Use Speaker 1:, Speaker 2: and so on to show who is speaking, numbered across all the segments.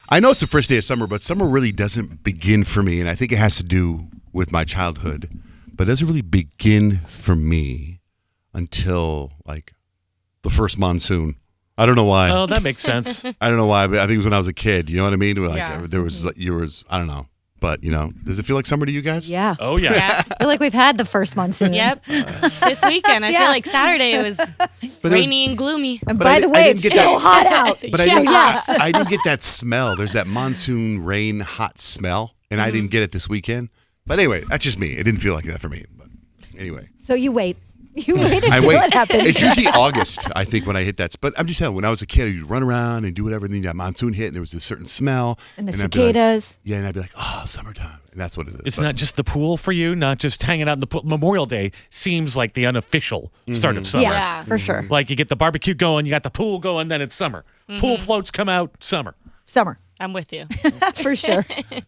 Speaker 1: I know it's the first day of summer, but summer really doesn't begin for me, and I think it has to do with my childhood. But it doesn't really begin for me until like the first monsoon. I don't know why.
Speaker 2: Oh, that makes sense.
Speaker 1: I don't know why, but I think it was when I was a kid. You know what I mean? Like
Speaker 3: Yeah.
Speaker 1: there was I don't know. But, does it feel like summer to you guys?
Speaker 4: Yeah.
Speaker 2: Oh, yeah.
Speaker 3: Yeah.
Speaker 4: I feel like we've had the first monsoon.
Speaker 3: Yep. This weekend, I feel like Saturday it was rainy and gloomy.
Speaker 4: And
Speaker 1: But
Speaker 4: by
Speaker 1: I
Speaker 4: the
Speaker 1: didn't-
Speaker 4: way,
Speaker 1: I didn't
Speaker 4: it's
Speaker 1: get
Speaker 4: so hot out.
Speaker 1: But I didn't get that smell. There's that monsoon rain hot smell, and I didn't get it this weekend. But anyway, that's just me. It didn't feel like that for me. But anyway.
Speaker 4: So you wait. You wait
Speaker 1: I
Speaker 4: until
Speaker 1: wait.
Speaker 4: it happens.
Speaker 1: It's usually August, I think, when I hit that. But I'm just telling you, when I was a kid, I'd run around and do whatever, and then that monsoon hit, and there was this certain smell.
Speaker 4: And the
Speaker 1: I'd be like,
Speaker 4: cicadas.
Speaker 1: and I'd be like, oh, summertime. And that's what it is.
Speaker 2: It's
Speaker 1: But-
Speaker 2: not just the pool for you, not just hanging out in the pool. Memorial Day seems like the unofficial start of summer.
Speaker 4: Yeah, for sure.
Speaker 2: Like you get the barbecue going, you got the pool going, then it's summer. Pool floats come out, summer.
Speaker 4: Summer,
Speaker 3: I'm with you.
Speaker 4: for sure.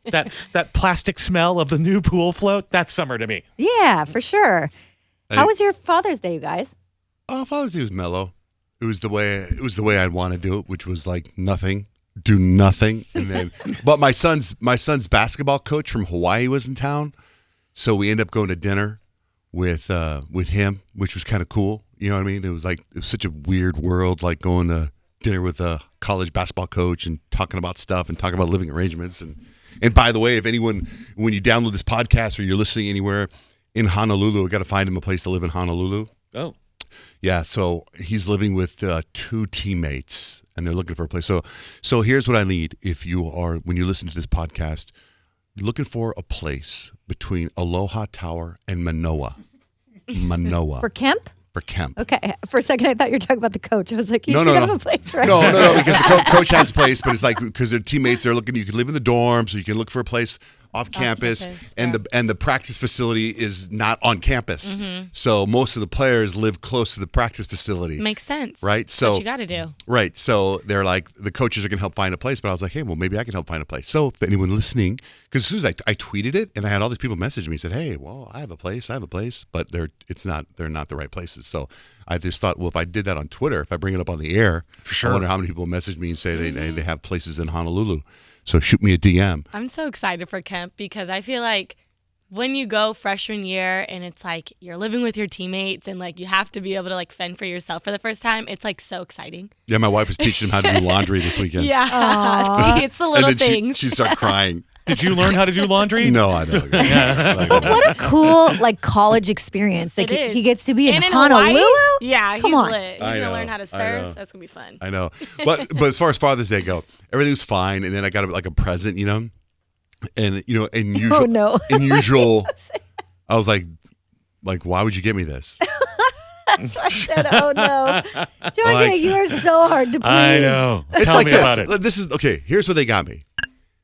Speaker 2: That plastic smell of the new pool float, that's summer to me.
Speaker 4: Yeah, for sure. How was your Father's Day, you guys?
Speaker 1: Oh, Father's Day was mellow. It was the way I'd want to do it, which was like nothing, do nothing, and then. But my son's basketball coach from Hawaii was in town, so we ended up going to dinner with him, which was kind of cool. You know what I mean? It was such a weird world, like going to dinner with a college basketball coach and talking about stuff and talking about living arrangements. And by the way, if anyone, when you download this podcast or you're listening anywhere in Honolulu, I got to find him a place to live in Honolulu.
Speaker 2: Oh.
Speaker 1: Yeah, so he's living with two teammates, and they're looking for a place. So here's what I need. When you listen to this podcast, you're looking for a place between Aloha Tower and Manoa.
Speaker 4: For Kemp?
Speaker 1: For Kemp.
Speaker 4: Okay. For a second, I thought you were talking about the coach. I was like, you should
Speaker 1: No.
Speaker 4: have a place, right?
Speaker 1: No, because the coach has a place, but it's like because their teammates are looking. You can live in the dorms, so you can look for a place off campus, and the practice facility is not on campus. So most of the players live close to the practice facility.
Speaker 3: Makes sense.
Speaker 1: Right.
Speaker 3: That's what
Speaker 1: So
Speaker 3: you got to do.
Speaker 1: right. So they're like the coaches are going to help find a place, but I was like, hey, well, maybe I can help find a place. So if anyone listening, because as soon as I tweeted it, and I had all these people message me, said, hey, well, I have a place, but they're not the right places. So I just thought, well, if I did that on Twitter, if I bring it up on the air,
Speaker 2: For sure.
Speaker 1: I wonder how many people message me and say they have places in Honolulu. So shoot me a DM.
Speaker 3: I'm so excited for Kemp because I feel like when you go freshman year and it's like you're living with your teammates and like you have to be able to like fend for yourself for the first time, it's like so exciting.
Speaker 1: Yeah, my wife was teaching them how to do laundry this weekend.
Speaker 3: Yeah. See, it's the little
Speaker 1: and then
Speaker 3: things.
Speaker 1: she started crying.
Speaker 2: Did you learn how to do laundry?
Speaker 1: No, I don't.
Speaker 4: But what a cool college experience. Like
Speaker 3: It is.
Speaker 4: he gets to be in
Speaker 3: And in
Speaker 4: Honolulu.
Speaker 3: Hawaii? Yeah,
Speaker 4: Come
Speaker 3: he's
Speaker 4: on.
Speaker 3: lit. He's
Speaker 1: I
Speaker 3: going to
Speaker 1: know,
Speaker 3: learn how to
Speaker 1: I
Speaker 3: surf.
Speaker 1: know.
Speaker 3: That's going to be fun.
Speaker 1: I know, but as far as Father's Day go, everything was fine, and then I got like a present, and in usual,
Speaker 4: Oh, no.
Speaker 1: in usual, I was like, why would you get me this?
Speaker 4: I said, oh no. Johnjay,
Speaker 1: Like-
Speaker 4: you are so hard to please.
Speaker 2: I know.
Speaker 1: It's
Speaker 2: Tell
Speaker 1: like
Speaker 2: me
Speaker 1: this.
Speaker 2: about it.
Speaker 1: This is okay. Here's what they got me.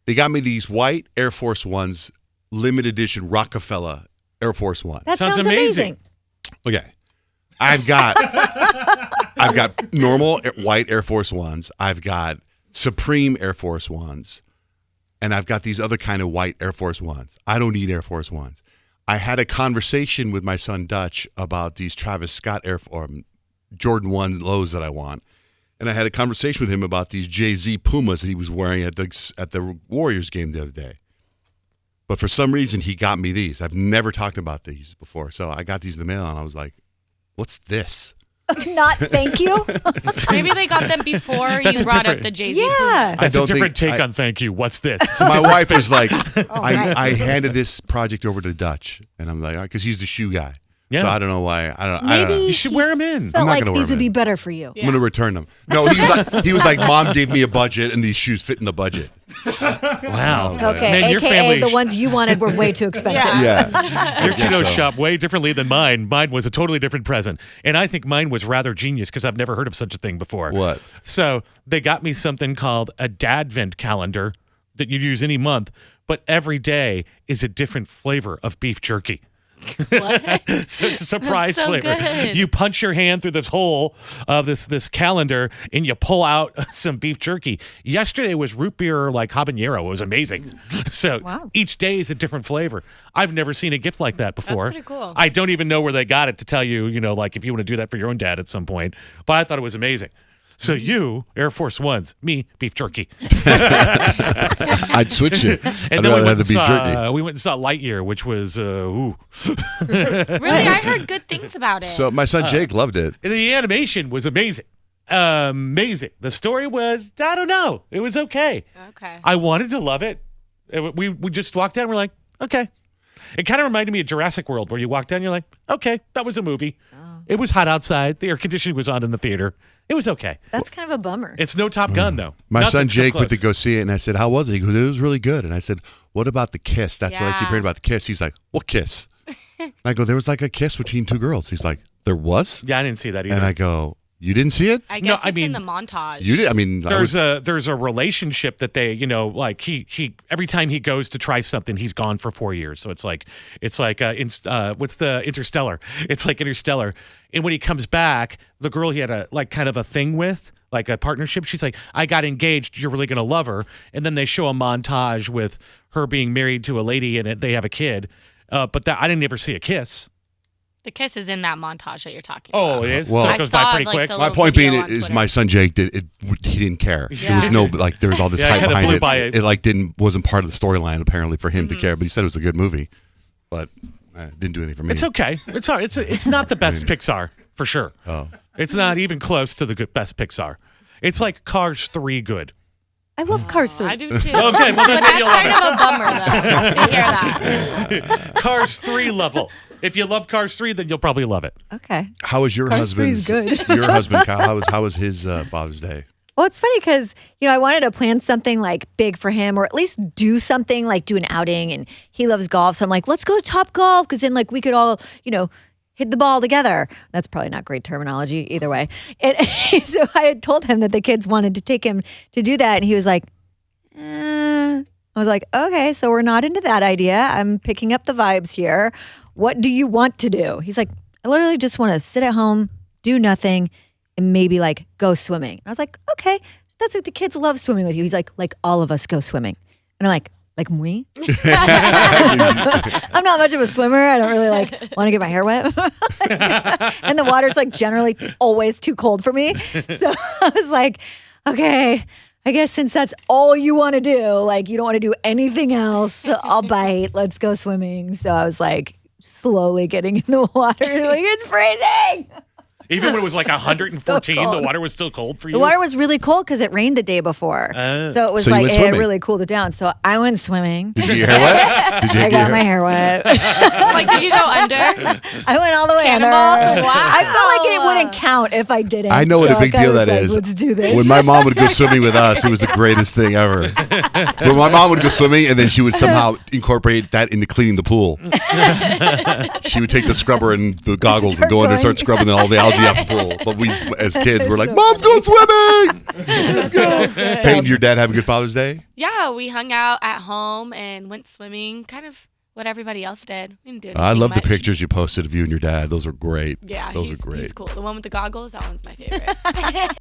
Speaker 1: They got me these white Air Force Ones, limited edition Rockefeller Air Force One.
Speaker 4: That
Speaker 2: Sounds
Speaker 4: sounds
Speaker 2: amazing.
Speaker 4: amazing.
Speaker 1: Okay. I've got normal white Air Force Ones. I've got Supreme Air Force Ones. And I've got these other kind of white Air Force Ones. I don't need Air Force Ones. I had a conversation with my son Dutch about these Travis Scott Jordan 1 lows that I want. And I had a conversation with him about these Jay-Z Pumas that he was wearing at the Warriors game the other day. But for some reason, he got me these. I've never talked about these before. So I got these in the mail, and I was like, what's this?
Speaker 4: Not thank you.
Speaker 3: Maybe they got them before
Speaker 2: That's
Speaker 3: you
Speaker 2: a
Speaker 3: brought up
Speaker 2: different-
Speaker 3: the Jay-Z.
Speaker 4: Yeah.
Speaker 2: That's
Speaker 1: I
Speaker 2: a
Speaker 1: don't
Speaker 2: different
Speaker 1: think-
Speaker 2: take on thank you. What's this?
Speaker 1: My wife was like,
Speaker 4: right.
Speaker 1: I handed this project over to Dutch, and I'm like, because he's the shoe guy.
Speaker 2: Yeah.
Speaker 1: So I don't know why. I don't
Speaker 4: Maybe
Speaker 1: know.
Speaker 2: You should wear 'em in.
Speaker 4: Felt
Speaker 1: I'm not
Speaker 4: like
Speaker 1: gonna wear
Speaker 4: these
Speaker 1: 'em
Speaker 4: would be
Speaker 1: in.
Speaker 4: better for you.
Speaker 1: I'm going to return them. No, he was like, Mom gave me a budget, and these shoes fit in the budget.
Speaker 2: Wow.
Speaker 4: Okay,
Speaker 2: Man, your
Speaker 4: AKA
Speaker 2: family,
Speaker 4: the ones you wanted were way too expensive.
Speaker 3: Yeah.
Speaker 1: Yeah.
Speaker 2: your
Speaker 1: I guess
Speaker 2: kiddos
Speaker 1: so.
Speaker 2: shop way differently than mine. Mine was a totally different present. And I think mine was rather genius because I've never heard of such a thing before.
Speaker 1: What?
Speaker 2: So they got me something called a Dadvent calendar that you use any month, but every day is a different flavor of beef jerky.
Speaker 3: What?
Speaker 2: So it's a surprise
Speaker 3: That's so
Speaker 2: flavor.
Speaker 3: good.
Speaker 2: You punch your hand through this hole of this calendar and you pull out some beef jerky. Yesterday was root beer like habanero. It was amazing. So
Speaker 4: Wow.
Speaker 2: each day is a different flavor. I've never seen a gift like that before.
Speaker 3: pretty cool.
Speaker 2: I don't even know where they got it to tell you, like if you want to do that for your own dad at some point. But I thought it was amazing. So you, Air Force Ones, me, beef jerky.
Speaker 1: I'd switch it.
Speaker 2: And
Speaker 1: I'd
Speaker 2: then
Speaker 1: rather have the beef jerky.
Speaker 2: we went and saw Lightyear, which was,
Speaker 3: Really, I heard good things about it.
Speaker 1: So my son Jake loved it.
Speaker 2: the animation was amazing. Amazing. The story was, I don't know. It was okay.
Speaker 3: Okay.
Speaker 2: I wanted to love it. We just walked down. We're like, okay. It kind of reminded me of Jurassic World, where you walk down, you're like, okay, that was a movie. It was hot outside. The air conditioning was on in the theater. It was okay.
Speaker 4: That's kind of a bummer.
Speaker 2: It's no Top Gun, though.
Speaker 1: My
Speaker 2: Nothing's
Speaker 1: son
Speaker 2: come
Speaker 1: Jake went to
Speaker 2: close.
Speaker 1: go see it, and I said, "How was it?" He goes, "It was really good." And I said, "What about the kiss?" That's what I keep
Speaker 3: Yeah.
Speaker 1: hearing about the kiss. He's like, "What kiss?" And I go, "There was like a kiss between two girls." He's like, "There was?"
Speaker 2: Yeah, I didn't see that either.
Speaker 1: And I go, "You didn't see it?
Speaker 3: I
Speaker 2: No,
Speaker 3: guess
Speaker 2: I
Speaker 3: it's
Speaker 2: mean,
Speaker 3: in the montage.
Speaker 1: You did? I mean,
Speaker 2: there's a relationship that they, like he every time he goes to try something, he's gone for 4 years. So it's like what's the Interstellar? It's like Interstellar. And when he comes back, the girl he had a kind of a thing with, like a partnership, she's like, I got engaged. You're really gonna love her. And then they show a montage with her being married to a lady and they have a kid. But that I didn't ever see a kiss.
Speaker 3: The kiss is in that montage that you're talking
Speaker 2: Oh,
Speaker 3: about.
Speaker 2: it is.
Speaker 1: Well-
Speaker 2: so
Speaker 3: I
Speaker 2: it goes
Speaker 3: saw
Speaker 2: by pretty
Speaker 3: like,
Speaker 2: quick.
Speaker 3: the
Speaker 1: my
Speaker 3: little
Speaker 1: point being
Speaker 3: video on
Speaker 1: is
Speaker 3: Twitter.
Speaker 1: my son Jake did it. He didn't care. There was
Speaker 3: Yeah.
Speaker 1: no like. There was all this
Speaker 2: Yeah, it
Speaker 1: hype
Speaker 2: kinda
Speaker 1: behind
Speaker 2: blew
Speaker 1: it.
Speaker 2: by it.
Speaker 1: It like wasn't part of the storyline apparently for him to
Speaker 3: Mm-hmm.
Speaker 1: care. But he said it was a good movie, but it didn't do anything for me.
Speaker 2: It's okay. It's hard. It's not the best Pixar for sure.
Speaker 1: Oh.
Speaker 2: It's not even close to the best Pixar. It's like Cars 3 good.
Speaker 4: I love Cars 3.
Speaker 3: I do too.
Speaker 2: Okay, well then
Speaker 3: But
Speaker 2: maybe
Speaker 3: that's
Speaker 2: you'll love
Speaker 3: kind of a bummer though to hear that.
Speaker 2: Cars 3 level. If you love Cars 3, then you'll probably love it.
Speaker 4: Okay.
Speaker 1: How was your
Speaker 4: Cars 3 is
Speaker 1: husband's?
Speaker 4: good.
Speaker 1: Your husband, Kyle. How was his Father's Day?
Speaker 4: Well, it's funny because, I wanted to plan something like big for him or at least do something like do an outing. And he loves golf. So I'm like, let's go to Top Golf because then like we could all, hit the ball together. That's probably not great terminology either way. And so I had told him that the kids wanted to take him to do that. And he was like, I was like, okay, so we're not into that idea. I'm picking up the vibes here. What do you want to do? He's like, I literally just want to sit at home, do nothing, and maybe like go swimming. And I was like, okay, that's like the kids love swimming with you. He's like all of us go swimming. And I'm like me? I'm not much of a swimmer. I don't really want to get my hair wet. And the water's like generally always too cold for me. So I was like, okay, I guess since that's all you want to do, like you don't want to do anything else, I'll bite. Let's go swimming. So I was like slowly getting in the water. Like, it's freezing.
Speaker 2: Even when it was like 114,
Speaker 4: So
Speaker 2: the
Speaker 4: cold.
Speaker 2: water was still cold for you.
Speaker 4: The water was really cold because it rained the day before. So it was
Speaker 1: So you
Speaker 4: like
Speaker 1: went
Speaker 4: it had
Speaker 1: swimming?
Speaker 4: really cooled it down. So I went swimming.
Speaker 1: Did you get your hair wet? Did you
Speaker 4: I
Speaker 1: get your
Speaker 4: got my hair wet.
Speaker 3: Like, did you go under?
Speaker 4: I went all the way under.
Speaker 3: Cannonballs? Wow.
Speaker 4: I felt like it wouldn't count if I didn't.
Speaker 1: I know what a
Speaker 4: So
Speaker 1: big
Speaker 4: I
Speaker 1: deal
Speaker 4: was
Speaker 1: that
Speaker 4: like,
Speaker 1: is.
Speaker 4: Let's do this.
Speaker 1: When my mom would go swimming with us, it was the greatest thing ever. When my mom would go swimming, and then she would somehow incorporate that into cleaning the pool. She would take the scrubber and the goggles and go in and start scrubbing all the algae off the pool. But we, as kids, were like,
Speaker 4: So
Speaker 1: "Mom's going swimming! Let's go!" Peyton, did your dad have a good Father's Day?
Speaker 3: Yeah, we hung out at home and went swimming. Kind of what everybody else did. We didn't do
Speaker 1: I
Speaker 3: anything
Speaker 1: love the
Speaker 3: much.
Speaker 1: pictures you posted of you and your dad. Those were great.
Speaker 3: Yeah,
Speaker 1: Those
Speaker 3: he's
Speaker 1: are great.
Speaker 3: cool. The one with the goggles, that one's my favorite.